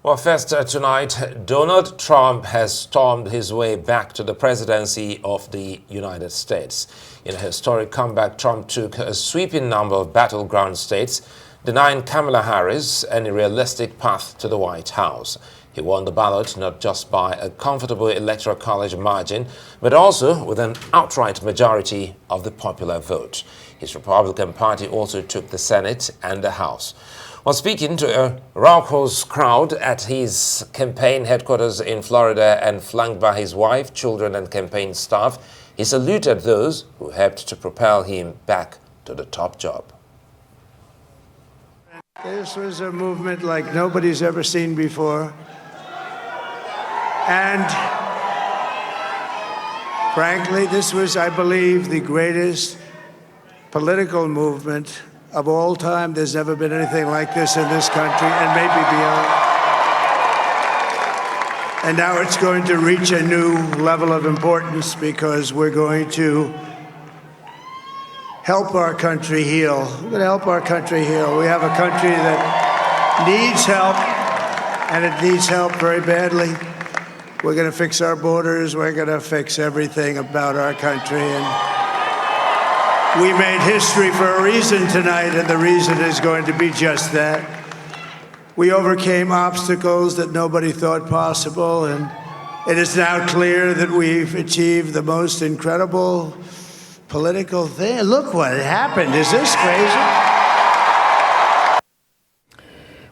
Well, first tonight, Donald Trump has stormed his way back to the presidency of the United States. In a historic comeback, Trump took a sweeping number of battleground states, denying Kamala Harris any realistic path to the White House. He won the ballot not just by a comfortable electoral college margin, but also with an outright majority of the popular vote. His Republican Party also took the Senate and the House. While speaking to a raucous crowd at his campaign headquarters in Florida and flanked by his wife, children, and campaign staff, he saluted those who helped to propel him back to the top job. This was a movement like nobody's ever seen before. And frankly, this was, I believe, the greatest political movement of all time. There's never been anything like this in this country, and maybe beyond. And now it's going to reach a new level of importance because we're going to help our country heal. We're going to help our country heal. We have a country that needs help, and it needs help very badly. We're going to fix our borders. We're going to fix everything about our country. And we made history for a reason tonight, and the reason is going to be just that. We overcame obstacles that nobody thought possible, and it is now clear that we've achieved the most incredible political thing. Look what happened. Is this crazy?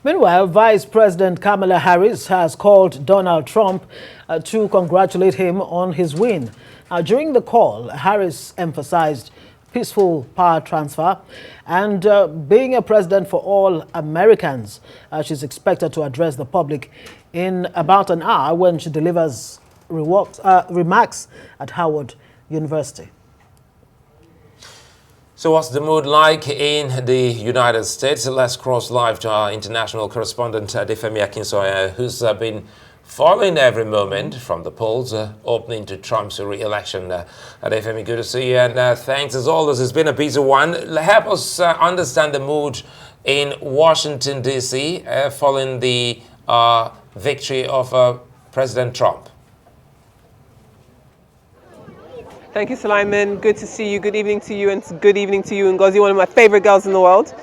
Meanwhile, Vice President Kamala Harris has called Donald Trump to congratulate him on his win. During the call, Harris emphasized peaceful power transfer and being a president for all Americans. She's expected to address the public in about an hour when she delivers remarks at Howard University. So what's the mood like in the United States? Let's cross live to our international correspondent, Adefemi Akinsoya, who's been following every moment from the polls opening to Trump's re-election. Adefemi, good to see you, and thanks as always. It's been a busy one. Help us understand the mood in Washington, D.C. Following the victory of President Trump. Thank you, Sulaiman. Good to see you. Good evening to you, and good evening to you, Ngozi, one of my favorite girls in the world.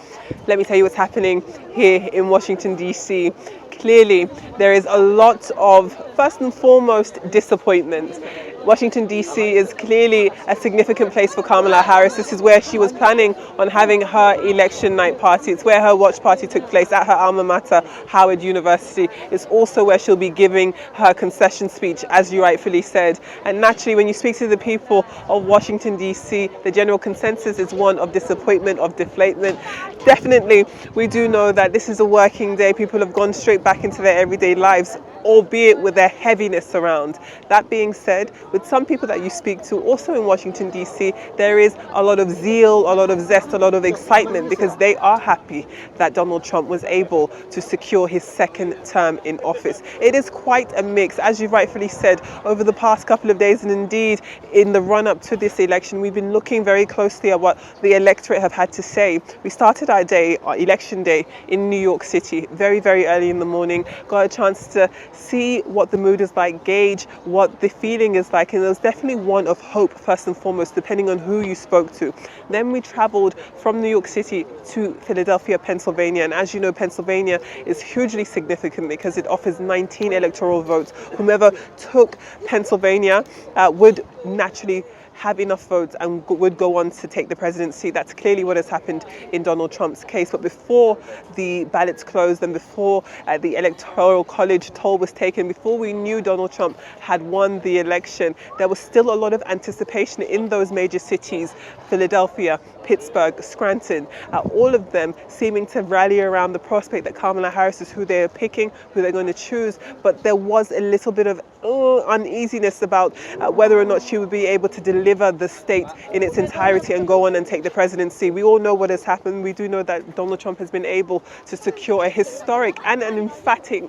Let me tell you what's happening here in Washington, D.C. Clearly, there is a lot of, first and foremost, disappointment. Washington, D.C. is clearly a significant place for Kamala Harris. This is where she was planning on having her election night party. It's where her watch party took place at her alma mater, Howard University. It's also where she'll be giving her concession speech, as you rightfully said. And naturally, when you speak to the people of Washington, D.C., the general consensus is one of disappointment, of deflatement. Definitely, we do know that this is a working day. People have gone straight back into their everyday lives, albeit with their heaviness around. That being said, with some people that you speak to also in Washington, D.C., there is a lot of zeal, a lot of zest, a lot of excitement because they are happy that Donald Trump was able to secure his second term in office. It is quite a mix, as you rightfully said, over the past couple of days, and indeed in the run-up to this election, we've been looking very closely at what the electorate have had to say. We started our day, our election day, in New York City, very, very early in the morning, got a chance to see what the mood is like, gauge what the feeling is like, and there was definitely one of hope first and foremost, depending on who you spoke to. Then we traveled from New York City to Philadelphia, Pennsylvania, and as you know, Pennsylvania is hugely significant because it offers 19 electoral votes. Whomever took Pennsylvania would naturally have enough votes and would go on to take the presidency. That's clearly what has happened in Donald Trump's case. But before the ballots closed and before the Electoral College toll was taken, before we knew Donald Trump had won the election, there was still a lot of anticipation in those major cities, Philadelphia, Pittsburgh, Scranton, all of them seeming to rally around the prospect that Kamala Harris is who they're picking, who they're going to choose. But there was a little bit of uneasiness about whether or not she would be able to deliver the state in its entirety and go on and take the presidency. We all know what has happened. We do know that Donald Trump has been able to secure a historic and an emphatic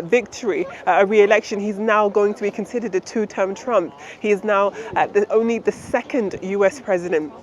victory, a re-election. He's now going to be considered a two-term Trump. He is now only the second U.S. president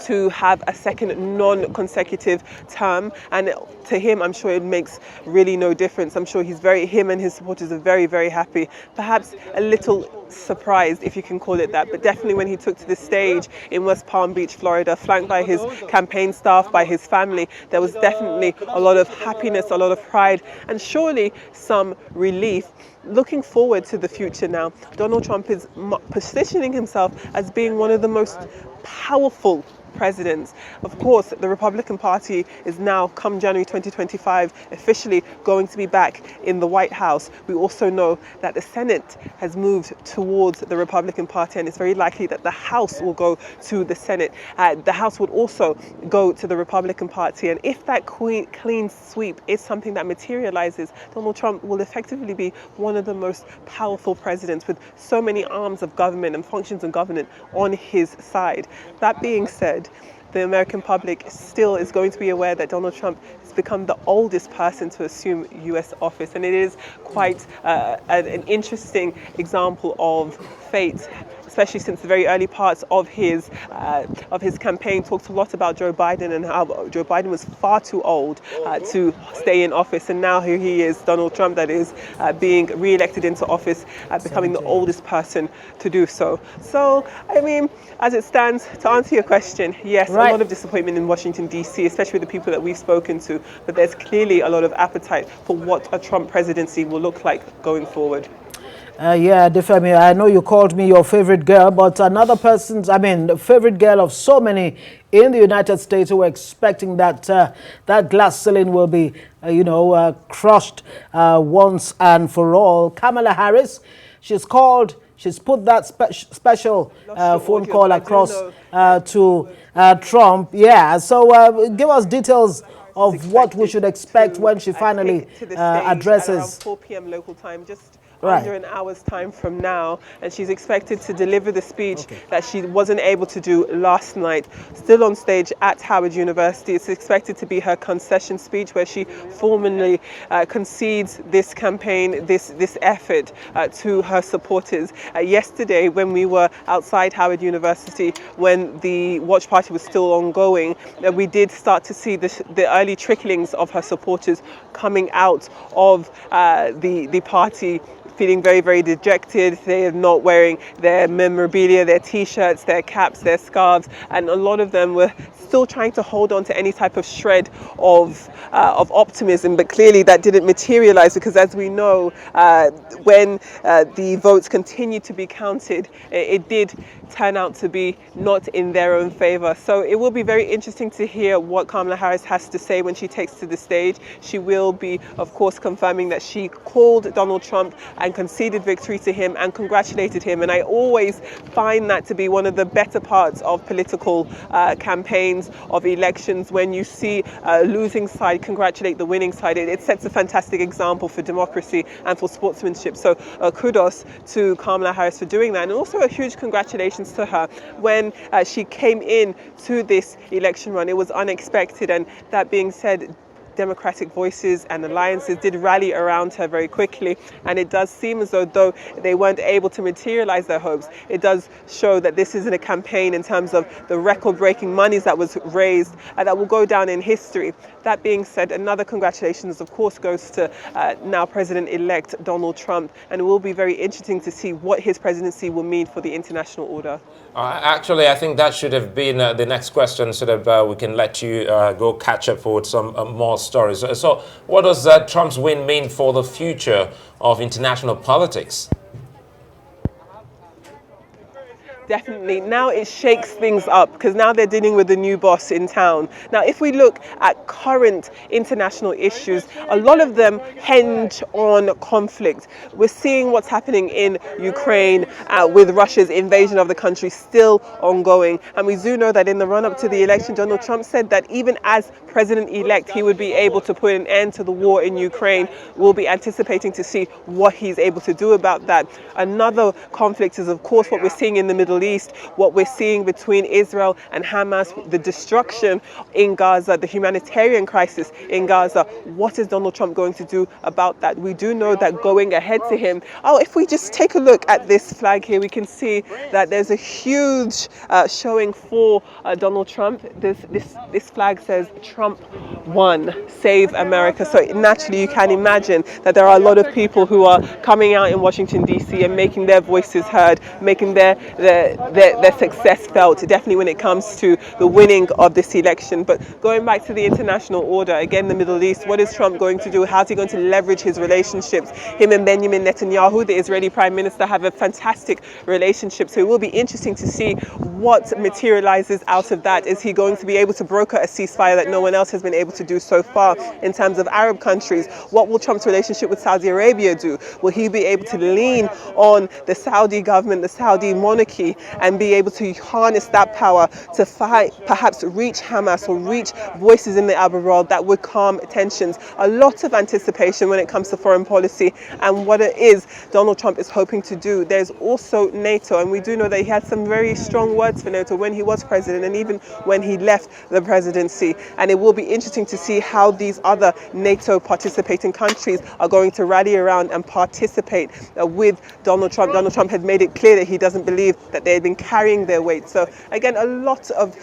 to have a second non-consecutive term, and to him I'm sure it makes really no difference. I'm sure him and his supporters are very, very happy, perhaps a little surprised, if you can call it that, but definitely when he took to the stage in West Palm Beach, Florida, flanked by his campaign staff, by his family, there was definitely a lot of happiness, a lot of pride, and surely some relief. Looking forward to the future now, Donald Trump is positioning himself as being one of the most powerful presidents. Of course, the Republican Party is now, come January 2025, officially going to be back in the White House. We also know that the Senate has moved towards the Republican Party, and it's very likely that the House will go to the Senate. The House would also go to the Republican Party, and if that clean sweep is something that materializes, Donald Trump will effectively be one of the most powerful presidents, with so many arms of government and functions of government on his side. That being said, the American public still is going to be aware that Donald Trump has become the oldest person to assume US office, and it is quite an interesting example of fate, especially since the very early parts of his campaign talked a lot about Joe Biden and how Joe Biden was far too old to stay in office, and now here he is, Donald Trump, that is being re-elected into office, becoming the oldest person to do so. So, I mean, as it stands, to answer your question, yes, a lot of disappointment in Washington, D.C., especially with the people that we've spoken to, but there's clearly a lot of appetite for what a Trump presidency will look like going forward. Yeah, Defemi, I know you called me your favorite girl, but another person's, the favorite girl of so many in the United States who were expecting that that glass ceiling will be, crushed once and for all. Kamala Harris, she's put that special phone call across to Trump. Yeah, so give us details of what we should expect when she finally addresses. Around 4 p.m. local time, just under an hour's time from now, and she's expected to deliver the speech that she wasn't able to do last night, still on stage at Howard University. It's expected to be her concession speech, where she formally concedes this campaign, this effort to her supporters. Yesterday, when we were outside Howard University, when the watch party was still ongoing, we did start to see the early tricklings of her supporters coming out of the party, feeling very, very dejected. They are not wearing their memorabilia, their t-shirts, their caps, their scarves, and a lot of them were still trying to hold on to any type of shred of optimism, but clearly that didn't materialize, because as we know, when the votes continued to be counted, it did turn out to be not in their own favor. So it will be very interesting to hear what Kamala Harris has to say when she takes to the stage. She will be, of course, confirming that she called Donald Trump and conceded victory to him and congratulated him. And I always find that to be one of the better parts of political campaigns, of elections, when you see a losing side congratulate the winning side. It sets a fantastic example for democracy and for sportsmanship. So kudos to Kamala Harris for doing that, and also a huge congratulations to her when she came in to this election run. It was unexpected, and that being said, Democratic voices and alliances did rally around her very quickly, and it does seem as though they weren't able to materialize their hopes. It does show that this isn't a campaign in terms of the record-breaking monies that was raised that will go down in history. That being said, another congratulations, of course, goes to now President-elect Donald Trump, and it will be very interesting to see what his presidency will mean for the international order. Actually, I think that should have been the next question, so that we can let you go catch up with some more stories. So what does Trump's win mean for the future of international politics? Definitely. Now it shakes things up, because now they're dealing with a new boss in town. Now, if we look at current international issues, a lot of them hinge on conflict. We're seeing what's happening in Ukraine with Russia's invasion of the country still ongoing. And we do know that in the run-up to the election, Donald Trump said that even as president-elect, he would be able to put an end to the war in Ukraine. We'll be anticipating to see what he's able to do about that. Another conflict is, of course, what we're seeing in the Middle Middle East, what we're seeing between Israel and Hamas, the destruction in Gaza, the humanitarian crisis in Gaza. What is Donald Trump going to do about that? We do know that going ahead to him, if we just take a look at this flag here, we can see that there's a huge showing for Donald Trump. This flag says Trump won, save America. So naturally you can imagine that there are a lot of people who are coming out in Washington DC and making their voices heard, making their success felt, definitely when it comes to the winning of this election. But going back to the international order, again, the Middle East, what is Trump going to do? How's he going to leverage his relationships? Him and Benjamin Netanyahu, the Israeli Prime Minister, have a fantastic relationship. So it will be interesting to see what materializes out of that. Is he going to be able to broker a ceasefire that no one else has been able to do so far in terms of Arab countries? What will Trump's relationship with Saudi Arabia do? Will he be able to lean on the Saudi government, the Saudi monarchy, and be able to harness that power to fight, perhaps reach Hamas or reach voices in the Arab world that would calm tensions? A lot of anticipation when it comes to foreign policy and what it is Donald Trump is hoping to do. There's also NATO, and we do know that he had some very strong words for NATO when he was president and even when he left the presidency. And it will be interesting to see how these other NATO participating countries are going to rally around and participate with Donald Trump. Donald Trump had made it clear that he doesn't believe that they had been carrying their weight. So again, a lot of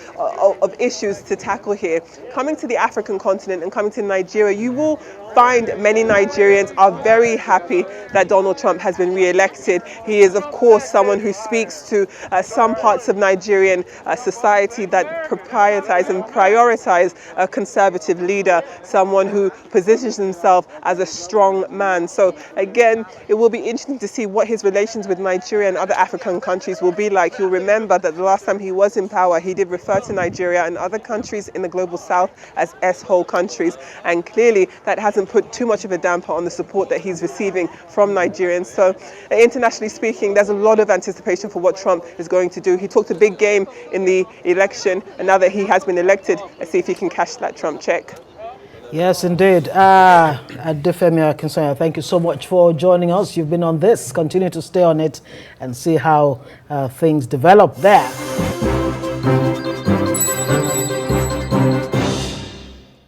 issues to tackle here. Coming to the African continent and coming to Nigeria, you will find many Nigerians are very happy that Donald Trump has been re-elected. He is, of course, someone who speaks to some parts of Nigerian society that prioritize a conservative leader, someone who positions himself as a strong man. So again, it will be interesting to see what his relations with Nigeria and other African countries will be like. You'll remember that the last time he was in power, he did refer to Nigeria and other countries in the global south as S-hole countries. And clearly that hasn't put too much of a damper on the support that he's receiving from Nigerians. So internationally speaking, there's a lot of anticipation for what Trump is going to do. He talked a big game in the election, and now that he has been elected, let's see if he can cash that Trump check. Yes, indeed. Adefemi Akinsanya, thank you so much for joining us. You've been on this. Continue to stay on it and see how things develop there.